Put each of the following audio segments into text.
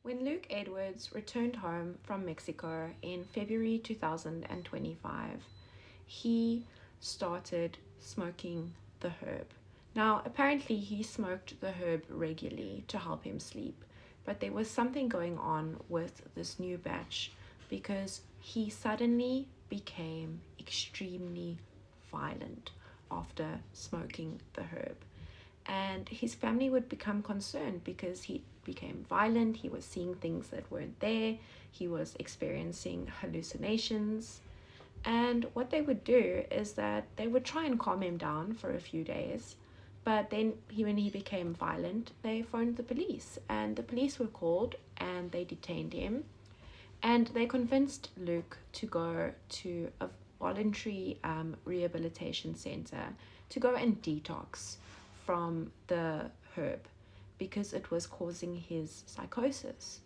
When Luke Edwards returned home from Mexico in February 2025, he started smoking the herb. Now, apparently he smoked the herb regularly to help him sleep, but there was something going on with this new batch because he suddenly became extremely violent after smoking the herb. And his family would become concerned because he became violent, he was seeing things that weren't there, he was experiencing hallucinations. And what they would do is that they would try and calm him down for a few days, but then when he became violent, they phoned the police, and the police were called and they detained him, and they convinced Luke to go to a voluntary rehabilitation center to go and detox from the herb because it was causing his psychosis.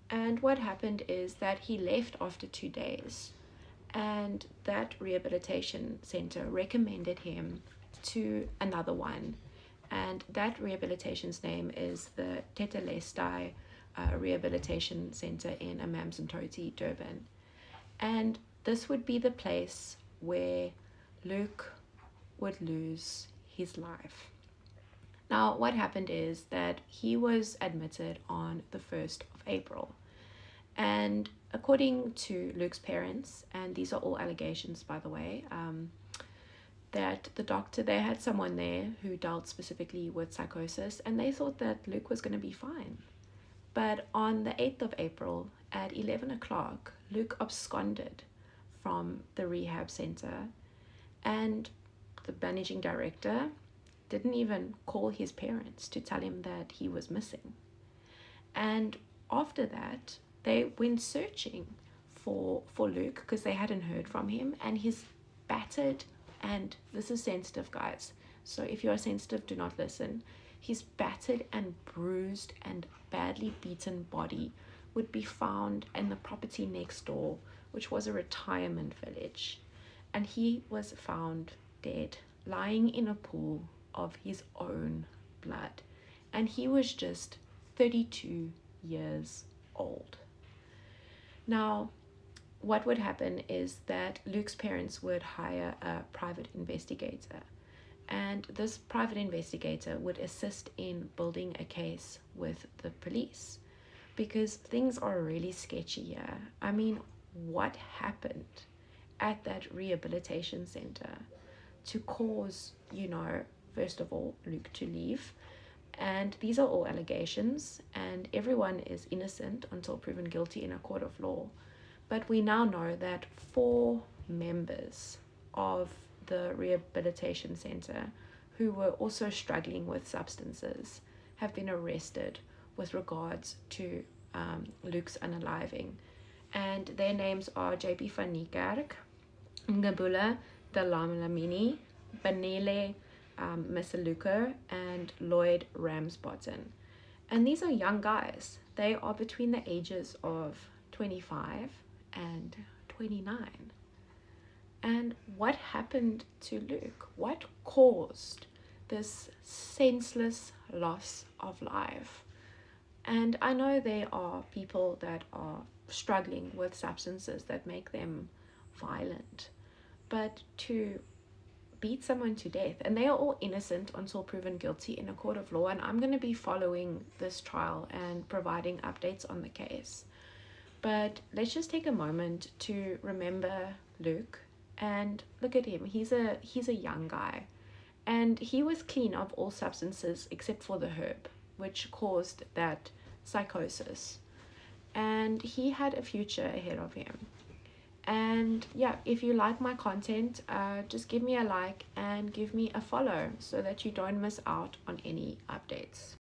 And what happened is that he left after 2 days, and that rehabilitation center recommended him to another one, and that rehabilitation's name is the Tetelestai Rehabilitation Centre in Amanzimtoti, Durban. And this would be the place where Luke would lose his life. Now, what happened is that he was admitted on the 1st of April. And according to Luke's parents, and these are all allegations, by the way, that the doctor, they had someone there who dealt specifically with psychosis, and they thought that Luke was going to be fine. But on the 8th of April at 11 o'clock, Luke absconded from the rehab center, and the managing director didn't even call his parents to tell him that he was missing. And after that, they went searching for Luke because they hadn't heard from him, and his battered, and this is sensitive, guys, so if you are sensitive, do not listen, his battered and bruised and badly beaten body would be found in the property next door, which was a retirement village, and he was found dead, lying in a pool of his own blood, and he was just 32 years old. Now, what would happen is that Luke's parents would hire a private investigator, and this private investigator would assist in building a case with the police because things are really sketchy here. I mean, what happened at that rehabilitation center to cause, first of all, Luke to leave? And these are all allegations, and everyone is innocent until proven guilty in a court of law. But we now know that 4 members of the rehabilitation center who were also struggling with substances have been arrested with regards to Luke's unaliving. And their names are JP van Niekerk, Ngabula Dlamini, Banele Masaluko, and Lloyd Ramsbottom. And these are young guys. They are between the ages of 25 and 29. And what happened to Luke? What caused this senseless loss of life? And I know there are people that are struggling with substances that make them violent, but to beat someone to death, and they are all innocent until proven guilty in a court of law, and I'm going to be following this trial and providing updates on the case. But let's just take a moment to remember Luke and look at him. He's a young guy, and he was clean of all substances except for the herb, which caused that psychosis, and he had a future ahead of him. And yeah, if you like my content, just give me a like and give me a follow so that you don't miss out on any updates.